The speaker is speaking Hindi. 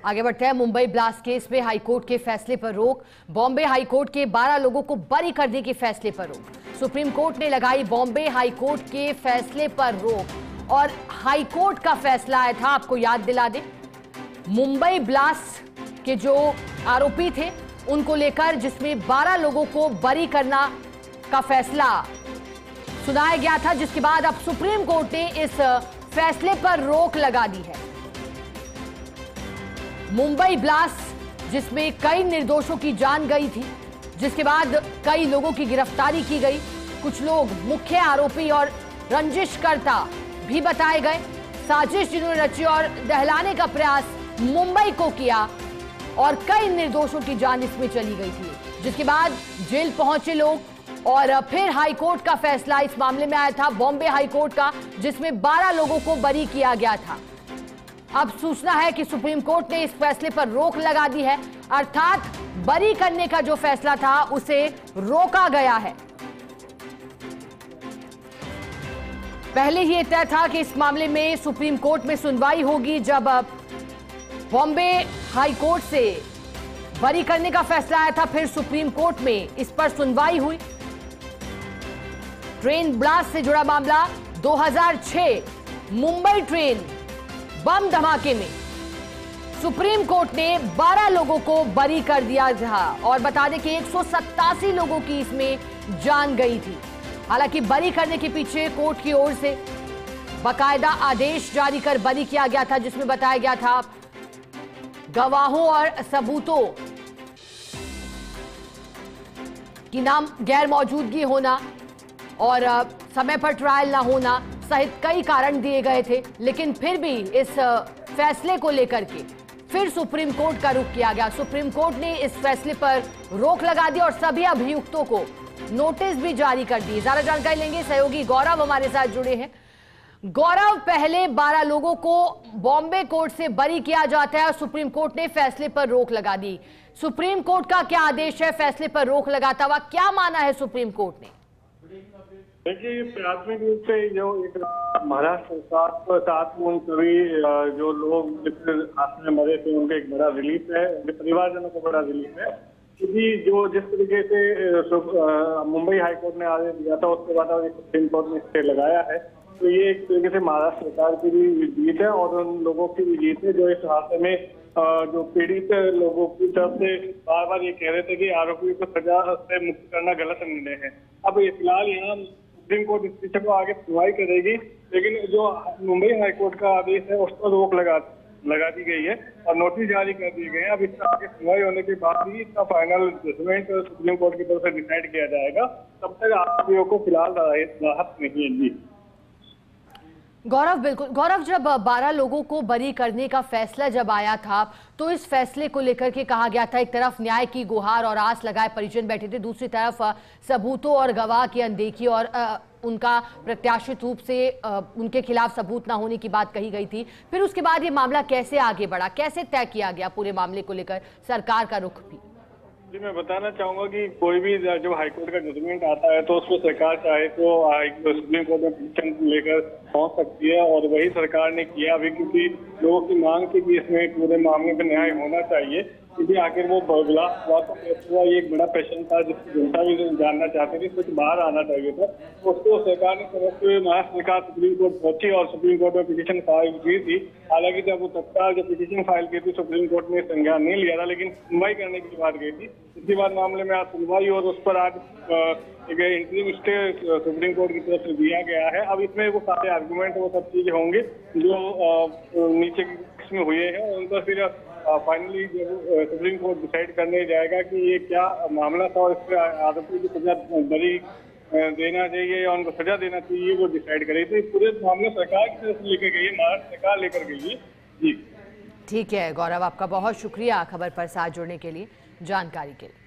आगे बढ़ते हैं। मुंबई ब्लास्ट केस में हाईकोर्ट के फैसले पर रोक। बॉम्बे हाईकोर्ट के 12 लोगों को बरी करने के फैसले पर रोक। सुप्रीम कोर्ट ने लगाई बॉम्बे हाईकोर्ट के फैसले पर रोक और हाईकोर्ट का फैसला आया था, आपको याद दिला दें, मुंबई ब्लास्ट के जो आरोपी थे उनको लेकर, जिसमें 12 लोगों को बरी करना का फैसला सुनाया गया था, जिसके बाद अब सुप्रीम कोर्ट ने इस फैसले पर रोक लगा दी है। मुंबई ब्लास्ट जिसमें कई निर्दोषों की जान गई थी, जिसके बाद कई लोगों की गिरफ्तारी की गई, कुछ लोग मुख्य आरोपी और रंजिशकर्ता भी बताए गए। साजिश जिन्होंने रची और दहलाने का प्रयास मुंबई को किया और कई निर्दोषों की जान इसमें चली गई थी, जिसके बाद जेल पहुंचे लोग और फिर हाईकोर्ट का फैसला इस मामले में आया था, बॉम्बे हाईकोर्ट का, जिसमें 12 लोगों को बरी किया गया था। अब सूचना है कि सुप्रीम कोर्ट ने इस फैसले पर रोक लगा दी है, अर्थात बरी करने का जो फैसला था उसे रोका गया है। पहले ही यह तय था कि इस मामले में सुप्रीम कोर्ट में सुनवाई होगी। जब बॉम्बे हाईकोर्ट से बरी करने का फैसला आया था, फिर सुप्रीम कोर्ट में इस पर सुनवाई हुई। ट्रेन ब्लास्ट से जुड़ा मामला 2006 मुंबई ट्रेन बम धमाके में सुप्रीम कोर्ट ने 12 लोगों को बरी कर दिया था और बता दें कि 187 लोगों की इसमें जान गई थी। हालांकि बरी करने के पीछे कोर्ट की ओर से बाकायदा आदेश जारी कर बरी किया गया था, जिसमें बताया गया था गवाहों और सबूतों की नाम गैर मौजूदगी होना और समय पर ट्रायल ना होना सहित कई कारण दिए गए थे। लेकिन फिर भी इस फैसले को लेकर के फिर सुप्रीम कोर्ट का रुख किया गया। सुप्रीम कोर्ट ने इस फैसले पर रोक लगा दी और सभी अभियुक्तों को नोटिस भी जारी कर दी। ज्यादा जानकारी लेंगे, सहयोगी गौरव हमारे साथ जुड़े हैं। गौरव, पहले 12 लोगों को बॉम्बे कोर्ट से बरी किया जाता है और सुप्रीम कोर्ट ने फैसले पर रोक लगा दी। सुप्रीम कोर्ट का क्या आदेश है फैसले पर रोक लगाता हुआ, क्या माना है सुप्रीम कोर्ट ने? देखिए, प्राथमिक रूप से जो एक महाराष्ट्र सरकार के साथ उन सभी जो लोग हादसे में मरे थे उनका एक बड़ा रिलीफ है, उनके परिवारजनों को बड़ा रिलीफ है, क्योंकि जो जिस तरीके से मुंबई हाईकोर्ट ने आदेश दिया था उसके बाद सुप्रीम कोर्ट ने स्टे लगाया है, तो ये एक तरीके से महाराष्ट्र सरकार की भी जीत है और उन लोगों की भी जीत है जो इस हादसे में जो पीड़ित लोगों की तरफ से बार बार ये कह रहे थे कि आरोपियों को सजा से मुक्त करना गलत निर्णय है। अब फिलहाल यहाँ सुप्रीम कोर्ट इस विषय को आगे सुनवाई करेगी, लेकिन जो मुंबई हाईकोर्ट का आदेश है उस पर रोक लगा दी गई है और नोटिस जारी कर दिए गए हैं। अब इसका आगे सुनवाई होने के बाद ही इसका फाइनल जजमेंट सुप्रीम कोर्ट की तरफ से डिसाइड किया जाएगा। तब तक आरोपियों को फिलहाल राहत नहीं है। जी गौरव, बिल्कुल गौरव, जब 12 लोगों को बरी करने का फैसला जब आया था तो इस फैसले को लेकर के कहा गया था, एक तरफ न्याय की गुहार और आस लगाए परिजन बैठे थे, दूसरी तरफ सबूतों और गवाह की अनदेखी और उनका प्रत्याशित रूप से उनके खिलाफ सबूत ना होने की बात कही गई थी। फिर उसके बाद ये मामला कैसे आगे बढ़ा, कैसे तय किया गया पूरे मामले को लेकर सरकार का रुख भी? जी, मैं बताना चाहूंगा कि कोई भी जब हाईकोर्ट का जजमेंट आता है तो उसको सरकार चाहे तो सुप्रीम कोर्ट में पिटीशन लेकर पहुंच सकती है और वही सरकार ने किया अभी, क्योंकि लोगों की मांग थी कि इसमें पूरे मामले में न्याय होना चाहिए, क्योंकि आखिर वो ब्लास्ट हुआ तो हुआ, ये एक बड़ा पेशेंट था जिसकी जनता भी जानना चाहती थी, कुछ बाहर आना चाहिए था, तो उसको सरकार ने समझते हुए महाराष्ट्र सरकार सुप्रीम कोर्ट पहुंची और सुप्रीम कोर्ट में पिटीशन फाइल की थी। हालांकि जब वो तत्काल जब पिटीशन फाइल की थी सुप्रीम कोर्ट ने संज्ञान नहीं लिया था, लेकिन सुनवाई करने की बात गई थी। इसके बाद मामले में आज सुनवाई और उस पर आज एक इंटरिम स्टे सुप्रीम कोर्ट की तरफ से दिया गया है। अब इसमें वो सारे आर्गुमेंट वो सब चीजें होंगे जो नीचे किस्में हुए हैं, उन पर फिर फाइनली जब सुप्रीम कोर्ट डिसाइड करने जाएगा कि ये क्या मामला था और इस पर आरोपी की सजा बरी देना चाहिए या उनको सजा देना चाहिए, वो डिसाइड करेगी। तो इस पूरे मामले सरकार की तरफ से लेकर गई है, महाराष्ट्र सरकार लेकर गई है। जी ठीक है गौरव, आपका बहुत शुक्रिया खबर पर साथ जुड़ने के लिए, जानकारी के लिए।